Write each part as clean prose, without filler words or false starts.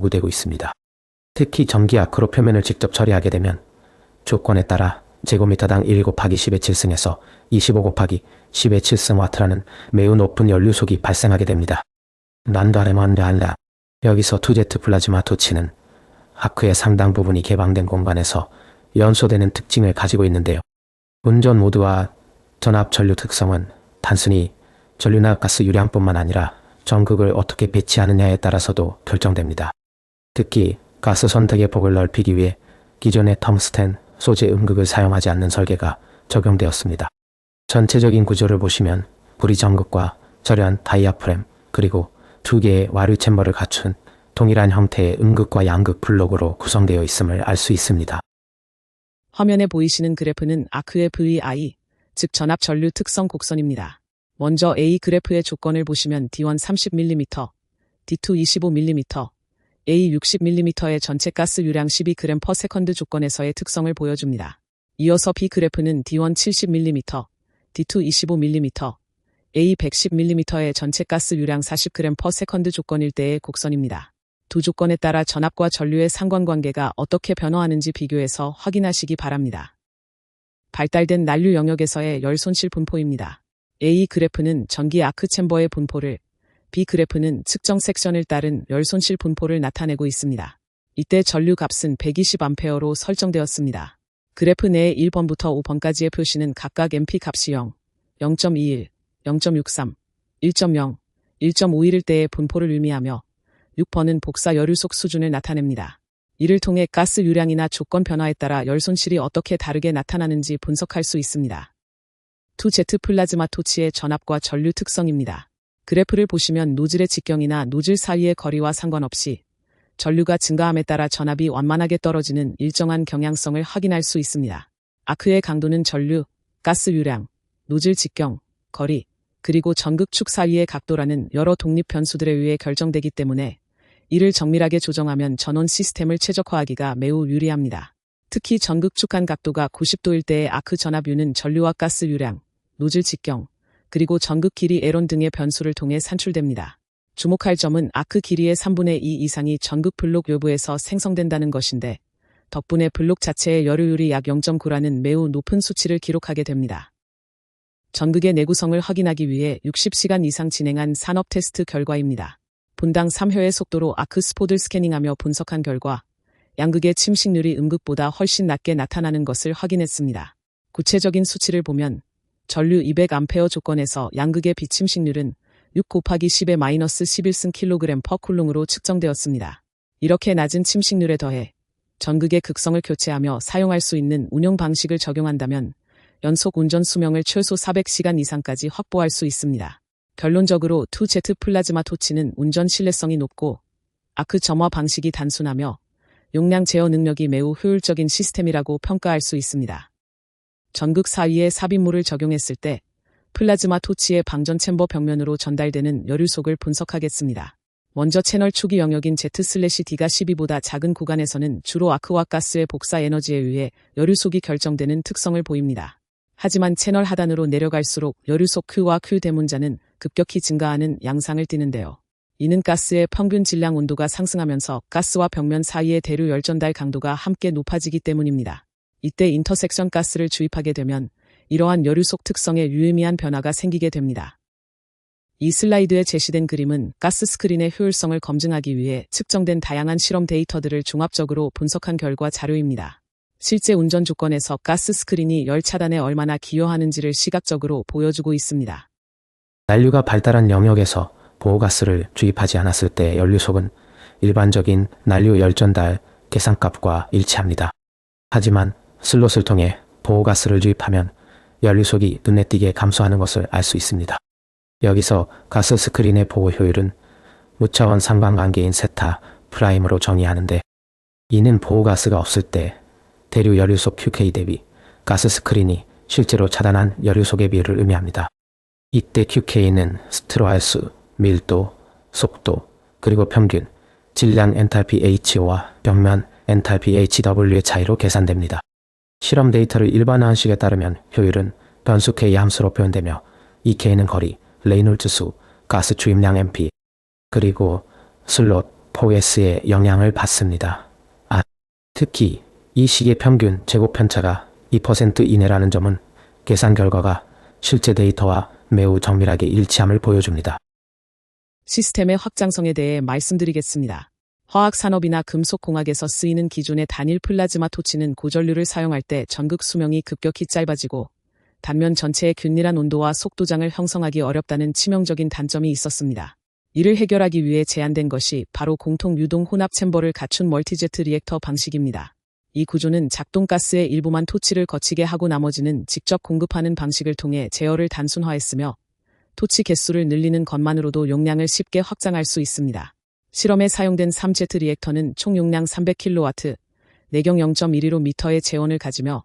요구되고 있습니다. 특히 전기아크로 표면을 직접 처리하게 되면 조건에 따라 제곱미터당 1 곱하기 10의 7승에서 25 곱하기 10의 7승 와트라는 매우 높은 연료속이 발생하게 됩니다. 난다레만다알라. 여기서 2Z 플라즈마 토치는 아크의 상당 부분이 개방된 공간에서 연소되는 특징을 가지고 있는데요. 운전 모드와 전압 전류 특성은 단순히 전류나 가스 유량뿐만 아니라 전극을 어떻게 배치하느냐에 따라서도 결정됩니다. 특히 가스 선택의 폭을 넓히기 위해 기존의 텅스텐 소재 음극을 사용하지 않는 설계가 적용되었습니다. 전체적인 구조를 보시면 불이 전극과 저렴한 다이아프램 그리고 2개의 와류 챔버를 갖춘 동일한 형태의 음극과 양극 블록으로 구성되어 있음을 알 수 있습니다. 화면에 보이시는 그래프는 아크의 VI, 즉 전압 전류 특성 곡선입니다. 먼저 A 그래프의 조건을 보시면 D1 30mm, D2 25mm, A 60mm의 전체 가스 유량 12g/s 조건에서의 특성을 보여줍니다. 이어서 B 그래프는 D1 70mm, D2 25mm, A 110mm의 전체 가스 유량 40g/s 조건일 때의 곡선입니다. 두 조건에 따라 전압과 전류의 상관관계가 어떻게 변화하는지 비교해서 확인하시기 바랍니다. 발달된 난류 영역에서의 열 손실 분포입니다. A 그래프는 전기 아크 챔버의 분포를, B 그래프는 측정 섹션을 따른 열 손실 분포를 나타내고 있습니다. 이때 전류 값은 120A로 설정되었습니다. 그래프 내의 1번부터 5번까지의 표시는 각각 MP 값이 0, 0.21, 0.63, 1.0, 1.51일 때의 분포를 의미하며 6번은 복사 여류속 수준을 나타냅니다. 이를 통해 가스 유량이나 조건 변화에 따라 열 손실이 어떻게 다르게 나타나는지 분석할 수 있습니다. 2Z 플라즈마 토치의 전압과 전류 특성입니다. 그래프를 보시면 노즐의 직경이나 노즐 사이의 거리와 상관없이 전류가 증가함에 따라 전압이 완만하게 떨어지는 일정한 경향성을 확인할 수 있습니다. 아크의 강도는 전류, 가스 유량, 노즐 직경, 거리, 그리고 전극축 사이의 각도라는 여러 독립 변수들에 의해 결정되기 때문에 이를 정밀하게 조정하면 전원 시스템을 최적화하기가 매우 유리합니다. 특히 전극축한 각도가 90도일 때의 아크 전압유는 전류와 가스 유량, 노즐 직경, 그리고 전극 길이 에론 등의 변수를 통해 산출됩니다. 주목할 점은 아크 길이의 3분의 2 이상이 전극 블록 외부에서 생성된다는 것인데 덕분에 블록 자체의 열효율이 약 0.9라는 매우 높은 수치를 기록하게 됩니다. 전극의 내구성을 확인하기 위해 60시간 이상 진행한 산업 테스트 결과입니다. 분당 3회의 속도로 아크 스포들 스캐닝하며 분석한 결과 양극의 침식률이 음극보다 훨씬 낮게 나타나는 것을 확인했습니다. 구체적인 수치를 보면 전류 200A 조건에서 양극의 비침식률은 6 곱하기 10의 마이너스 11승 kg/쿨롱으로 측정되었습니다. 이렇게 낮은 침식률에 더해 전극의 극성을 교체하며 사용할 수 있는 운영 방식을 적용한다면 연속 운전 수명을 최소 400시간 이상까지 확보할 수 있습니다. 결론적으로 2Z 플라즈마 토치는 운전 신뢰성이 높고 아크 점화 방식이 단순하며 용량 제어 능력이 매우 효율적인 시스템이라고 평가할 수 있습니다. 전극 사이에 삽입물을 적용했을 때 플라즈마 토치의 방전 챔버 벽면으로 전달되는 여류속을 분석하겠습니다. 먼저 채널 초기 영역인 Z/D가 12보다 작은 구간에서는 주로 아크와 가스의 복사 에너지에 의해 여류속이 결정되는 특성을 보입니다. 하지만 채널 하단으로 내려갈수록 여류속 Q와 Q 대문자는 급격히 증가하는 양상을 띠는데요. 이는 가스의 평균 질량 온도가 상승하면서 가스와 벽면 사이의 대류 열전달 강도가 함께 높아지기 때문입니다. 이때 인터섹션 가스를 주입하게 되면 이러한 여류속 특성에 유의미한 변화가 생기게 됩니다. 이 슬라이드에 제시된 그림은 가스 스크린의 효율성을 검증하기 위해 측정된 다양한 실험 데이터들을 종합적으로 분석한 결과 자료입니다. 실제 운전 조건에서 가스 스크린이 열 차단에 얼마나 기여하는지를 시각적으로 보여주고 있습니다. 난류가 발달한 영역에서 보호가스를 주입하지 않았을 때 연료속은 일반적인 난류 열전달 계산값과 일치합니다. 하지만 슬롯을 통해 보호가스를 주입하면 연료속이 눈에 띄게 감소하는 것을 알 수 있습니다. 여기서 가스 스크린의 보호 효율은 무차원 상관관계인 세타 프라임으로 정의하는데 이는 보호가스가 없을 때 대류 여류속 QK 대비 가스 스크린이 실제로 차단한 여류속의 비율을 의미합니다. 이때 QK는 스트로할수, 밀도, 속도, 그리고 평균, 질량 엔탈피 HO와 벽면 엔탈피 HW의 차이로 계산됩니다. 실험 데이터를 일반화한 식에 따르면 효율은 변수 K 함수로 표현되며 이 K는 거리, 레이놀즈 수, 가스 주입량 MP, 그리고 슬롯, 4S의 영향을 받습니다. 특히 이 식의 평균 제곱 편차가 2% 이내라는 점은 계산 결과가 실제 데이터와 매우 정밀하게 일치함을 보여줍니다. 시스템의 확장성에 대해 말씀드리겠습니다. 화학산업이나 금속공학에서 쓰이는 기존의 단일 플라즈마 토치는 고전류를 사용할 때 전극 수명이 급격히 짧아지고 단면 전체의 균일한 온도와 속도장을 형성하기 어렵다는 치명적인 단점이 있었습니다. 이를 해결하기 위해 제안된 것이 바로 공통 유동 혼합 챔버를 갖춘 멀티제트 리액터 방식입니다. 이 구조는 작동가스의 일부만 토치를 거치게 하고 나머지는 직접 공급하는 방식을 통해 제어를 단순화했으며 토치 개수를 늘리는 것만으로도 용량을 쉽게 확장할 수 있습니다. 실험에 사용된 3Z 리액터는 총 용량 300kW, 내경 0.12m의 제원을 가지며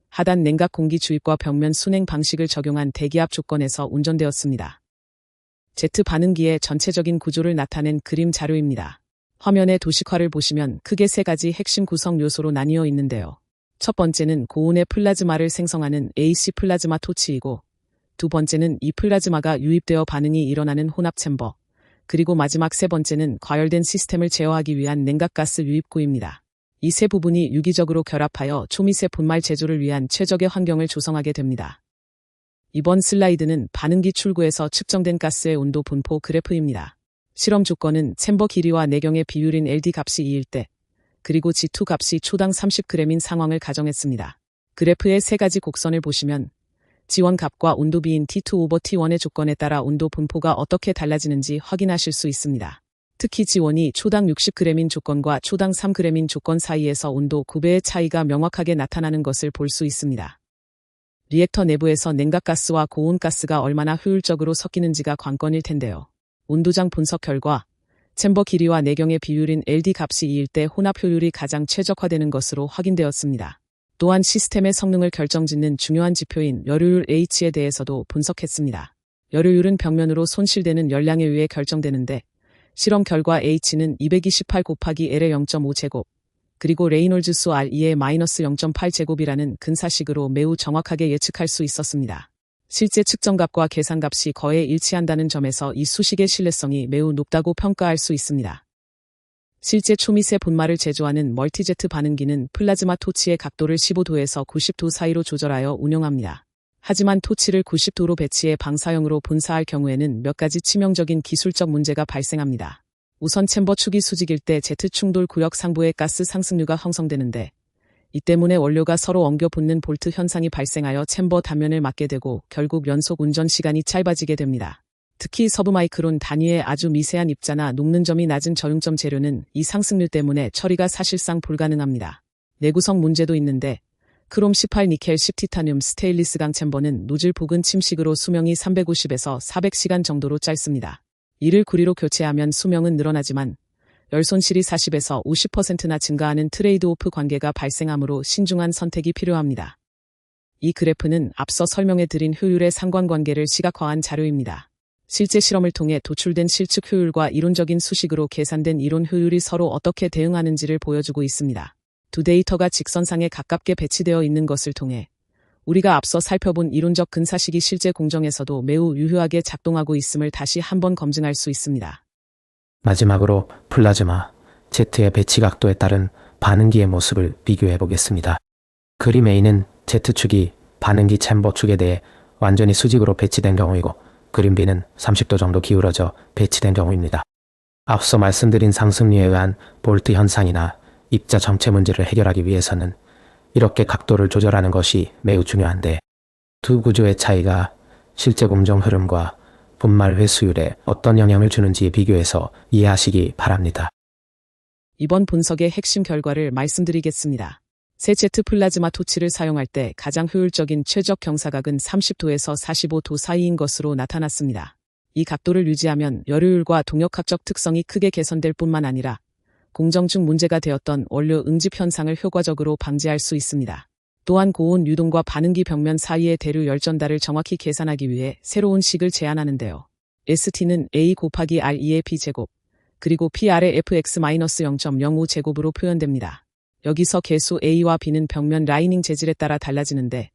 하단 냉각 공기 주입과 벽면 순행 방식을 적용한 대기압 조건에서 운전되었습니다. Z 반응기의 전체적인 구조를 나타낸 그림 자료입니다. 화면의 도식화를 보시면 크게 세 가지 핵심 구성 요소로 나뉘어 있는데요. 첫 번째는 고온의 플라즈마를 생성하는 AC 플라즈마 토치이고, 두 번째는 이 플라즈마가 유입되어 반응이 일어나는 혼합 챔버, 그리고 마지막 세 번째는 과열된 시스템을 제어하기 위한 냉각가스 유입구입니다. 이 세 부분이 유기적으로 결합하여 초미세 분말 제조를 위한 최적의 환경을 조성하게 됩니다. 이번 슬라이드는 반응기 출구에서 측정된 가스의 온도 분포 그래프입니다. 실험 조건은 챔버 길이와 내경의 비율인 LD 값이 2일 때, 그리고 G2 값이 초당 30g인 상황을 가정했습니다. 그래프의 세 가지 곡선을 보시면 G1 값과 온도비인 T2/T1의 조건에 따라 온도 분포가 어떻게 달라지는지 확인하실 수 있습니다. 특히 G1이 초당 60g인 조건과 초당 3g인 조건 사이에서 온도 9배의 차이가 명확하게 나타나는 것을 볼 수 있습니다. 리액터 내부에서 냉각가스와 고온가스가 얼마나 효율적으로 섞이는지가 관건일 텐데요. 온도장 분석 결과 챔버 길이와 내경의 비율인 LD 값이 2일 때 혼합 효율이 가장 최적화되는 것으로 확인되었습니다. 또한 시스템의 성능을 결정짓는 중요한 지표인 열효율 H에 대해서도 분석했습니다. 열효율은 벽면으로 손실되는 열량에 의해 결정되는데 실험 결과 H는 228 곱하기 L의 0.5제곱, 그리고 레이놀즈 수 R2의 -0.8제곱이라는 근사식으로 매우 정확하게 예측할 수 있었습니다. 실제 측정값과 계산값이 거의 일치한다는 점에서 이 수식의 신뢰성이 매우 높다고 평가할 수 있습니다. 실제 초미세 분말을 제조하는 멀티제트 반응기는 플라즈마 토치의 각도를 15도에서 90도 사이로 조절하여 운영합니다. 하지만 토치를 90도로 배치해 방사형으로 분사할 경우에는 몇 가지 치명적인 기술적 문제가 발생합니다. 우선 챔버 축이 수직일 때 Z 충돌 구역 상부에 가스 상승류가 형성되는데 이 때문에 원료가 서로 엉겨 붙는 볼트 현상이 발생하여 챔버 단면을 맞게 되고 결국 연속 운전 시간이 짧아지게 됩니다. 특히 서브마이크론 단위의 아주 미세한 입자나 녹는 점이 낮은 저융점 재료는 이 상승류 때문에 처리가 사실상 불가능합니다. 내구성 문제도 있는데 크롬 18 니켈 10 티타늄 스테인리스 강 챔버는 노즐 부근 침식으로 수명이 350에서 400시간 정도로 짧습니다. 이를 구리로 교체하면 수명은 늘어나지만 열 손실이 40에서 50%나 증가하는 트레이드오프 관계가 발생하므로 신중한 선택이 필요합니다. 이 그래프는 앞서 설명해드린 효율의 상관관계를 시각화한 자료입니다. 실제 실험을 통해 도출된 실측 효율과 이론적인 수식으로 계산된 이론 효율이 서로 어떻게 대응하는지를 보여주고 있습니다. 두 데이터가 직선상에 가깝게 배치되어 있는 것을 통해 우리가 앞서 살펴본 이론적 근사식이 실제 공정에서도 매우 유효하게 작동하고 있음을 다시 한번 검증할 수 있습니다. 마지막으로 플라즈마 Z의 배치 각도에 따른 반응기의 모습을 비교해 보겠습니다. 그림 A는 Z축이 반응기 챔버 축에 대해 완전히 수직으로 배치된 경우이고 그림 B는 30도 정도 기울어져 배치된 경우입니다. 앞서 말씀드린 상승류에 의한 볼트 현상이나 입자 정체 문제를 해결하기 위해서는 이렇게 각도를 조절하는 것이 매우 중요한데 두 구조의 차이가 실제 공정 흐름과 분말 회수율에 어떤 영향을 주는지 비교해서 이해하시기 바랍니다. 이번 분석의 핵심 결과를 말씀드리겠습니다. 새 Z 플라즈마 토치를 사용할 때 가장 효율적인 최적 경사각은 30도에서 45도 사이인 것으로 나타났습니다. 이 각도를 유지하면 열효율과 동력학적 특성이 크게 개선될 뿐만 아니라 공정 중 문제가 되었던 원료 응집 현상을 효과적으로 방지할 수 있습니다. 또한 고온 유동과 반응기 벽면 사이의 대류 열전달을 정확히 계산하기 위해 새로운 식을 제안하는데요. ST는 A 곱하기 R2의 B제곱, 그리고 PR의 fx-0.05제곱으로 표현됩니다. 여기서 개수 A와 B는 벽면 라이닝 재질에 따라 달라지는데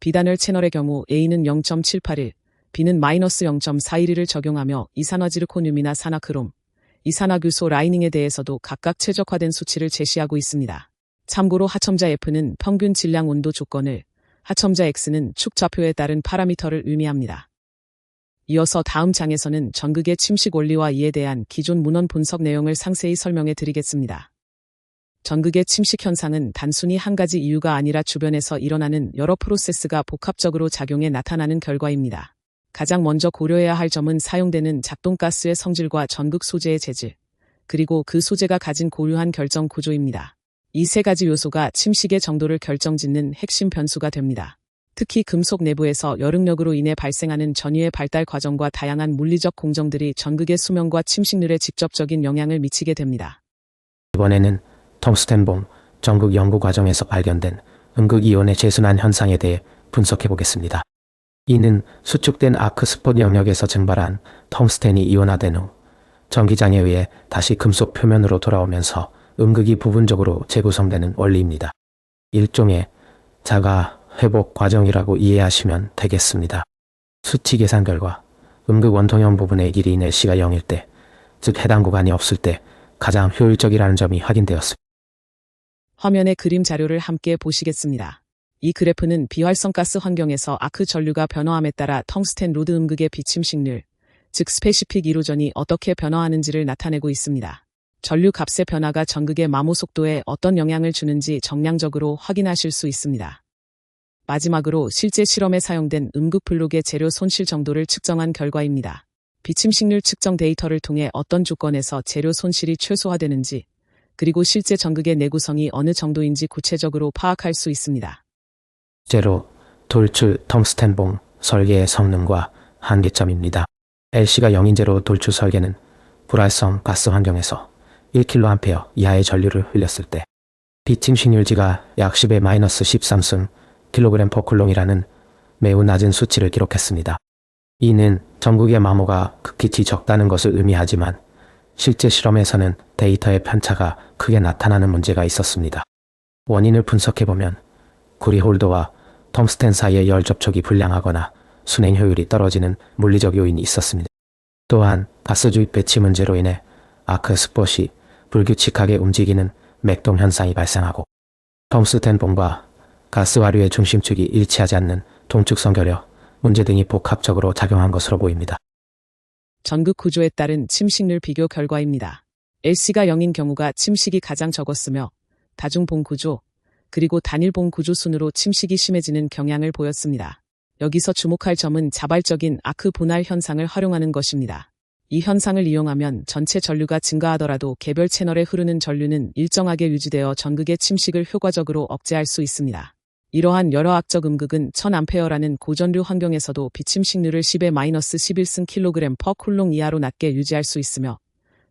비단열 채널의 경우 A는 0.781, B는 -0.412를 적용하며 이산화지르코늄이나 산화크롬, 이산화규소 라이닝에 대해서도 각각 최적화된 수치를 제시하고 있습니다. 참고로 하첨자 F는 평균 질량 온도 조건을, 하첨자 X는 축 좌표에 따른 파라미터를 의미합니다. 이어서 다음 장에서는 전극의 침식 원리와 이에 대한 기존 문헌 분석 내용을 상세히 설명해 드리겠습니다. 전극의 침식 현상은 단순히 한 가지 이유가 아니라 주변에서 일어나는 여러 프로세스가 복합적으로 작용해 나타나는 결과입니다. 가장 먼저 고려해야 할 점은 사용되는 작동가스의 성질과 전극 소재의 재질, 그리고 그 소재가 가진 고유한 결정 구조입니다. 이 세 가지 요소가 침식의 정도를 결정짓는 핵심 변수가 됩니다. 특히 금속 내부에서 열응력으로 인해 발생하는 전위의 발달 과정과 다양한 물리적 공정들이 전극의 수명과 침식률에 직접적인 영향을 미치게 됩니다. 이번에는 텅스텐봉 전극 연구 과정에서 발견된 음극이온의 재순환 현상에 대해 분석해 보겠습니다. 이는 수축된 아크 스폿 영역에서 증발한 텅스텐이 이온화된 후 전기장에 의해 다시 금속 표면으로 돌아오면서 음극이 부분적으로 재구성되는 원리입니다. 일종의 자가 회복 과정이라고 이해하시면 되겠습니다. 수치 계산 결과 음극 원통형 부분의 길이 C가 0일 때, 즉 해당 구간이 없을 때 가장 효율적이라는 점이 확인되었습니다. 화면의 그림 자료를 함께 보시겠습니다. 이 그래프는 비활성가스 환경에서 아크 전류가 변화함에 따라 텅스텐 로드 음극의 비침식률, 즉 스페시픽 이로전이 어떻게 변화하는지를 나타내고 있습니다. 전류 값의 변화가 전극의 마모 속도에 어떤 영향을 주는지 정량적으로 확인하실 수 있습니다. 마지막으로 실제 실험에 사용된 음극 블록의 재료 손실 정도를 측정한 결과입니다. 비침식률 측정 데이터를 통해 어떤 조건에서 재료 손실이 최소화되는지, 그리고 실제 전극의 내구성이 어느 정도인지 구체적으로 파악할 수 있습니다. 제로 돌출 텅스텐봉 설계의 성능과 한계점입니다. LC가 0인 제로 돌출 설계는 불활성 가스 환경에서 1kA 이하의 전류를 흘렸을 때 비침식률지가 약 10의 마이너스 13승 kg/쿨롱이라는 매우 낮은 수치를 기록했습니다. 이는 전극의 마모가 극히 적다는 것을 의미하지만 실제 실험에서는 데이터의 편차가 크게 나타나는 문제가 있었습니다. 원인을 분석해보면 구리 홀더와 텅스텐 사이의 열 접촉이 불량하거나 순행 효율이 떨어지는 물리적 요인이 있었습니다. 또한 가스 주입 배치 문제로 인해 아크 스폿이 불규칙하게 움직이는 맥동 현상이 발생하고 텅스텐봉과 가스 와류의 중심축이 일치하지 않는 동축성 결여 문제 등이 복합적으로 작용한 것으로 보입니다. 전극 구조에 따른 침식률 비교 결과입니다. LC가 0인 경우가 침식이 가장 적었으며 다중봉 구조, 그리고 단일봉 구조 순으로 침식이 심해지는 경향을 보였습니다. 여기서 주목할 점은 자발적인 아크 분할 현상을 활용하는 것입니다. 이 현상을 이용하면 전체 전류가 증가하더라도 개별 채널에 흐르는 전류는 일정하게 유지되어 전극의 침식을 효과적으로 억제할 수 있습니다. 이러한 열화학적 음극은 1000A라는 고전류 환경에서도 비침식률을 10의 마이너스 11승 kg/쿨롱 이하로 낮게 유지할 수 있으며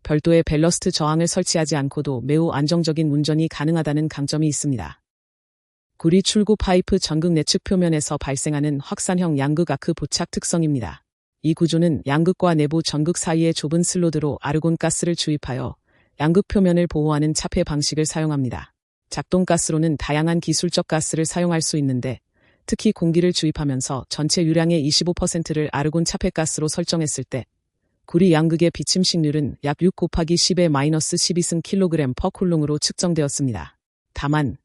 별도의 밸러스트 저항을 설치하지 않고도 매우 안정적인 운전이 가능하다는 강점이 있습니다. 구리 출구 파이프 전극 내측 표면에서 발생하는 확산형 양극 아크 부착 특성입니다. 이 구조는 양극과 내부 전극 사이의 좁은 슬로드로 아르곤 가스를 주입하여 양극 표면을 보호하는 차폐 방식을 사용합니다. 작동가스로는 다양한 기술적 가스를 사용할 수 있는데 특히 공기를 주입하면서 전체 유량의 25%를 아르곤 차폐가스로 설정했을 때 구리 양극의 비침식률은 약 6 곱하기 10의 마이너스 12승 kg/쿨롱으로 측정되었습니다. 다만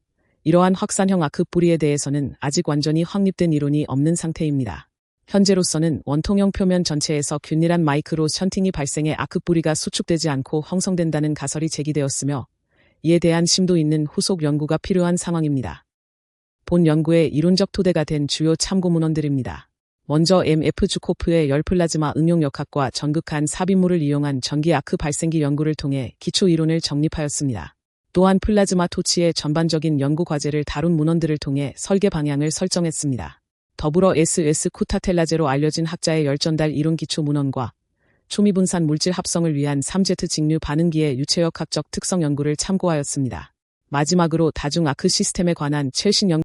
이러한 확산형 아크 뿌리에 대해서는 아직 완전히 확립된 이론이 없는 상태입니다. 현재로서는 원통형 표면 전체에서 균일한 마이크로 션팅이 발생해 아크 뿌리가 수축되지 않고 형성된다는 가설이 제기되었으며 이에 대한 심도 있는 후속 연구가 필요한 상황입니다. 본 연구의 이론적 토대가 된 주요 참고 문헌들입니다. 먼저 M.F. 주코프의 열플라즈마 응용역학과 전극한 삽입물을 이용한 전기 아크 발생기 연구를 통해 기초 이론을 정립하였습니다. 또한 플라즈마 토치의 전반적인 연구 과제를 다룬 문헌들을 통해 설계 방향을 설정했습니다. 더불어 S.S. 쿠타텔라제로 알려진 학자의 열전달 이론 기초 문헌과 초미분산 물질 합성을 위한 3Z 직류 반응기의 유체역학적 특성 연구를 참고하였습니다. 마지막으로 다중 아크 시스템에 관한 최신 연구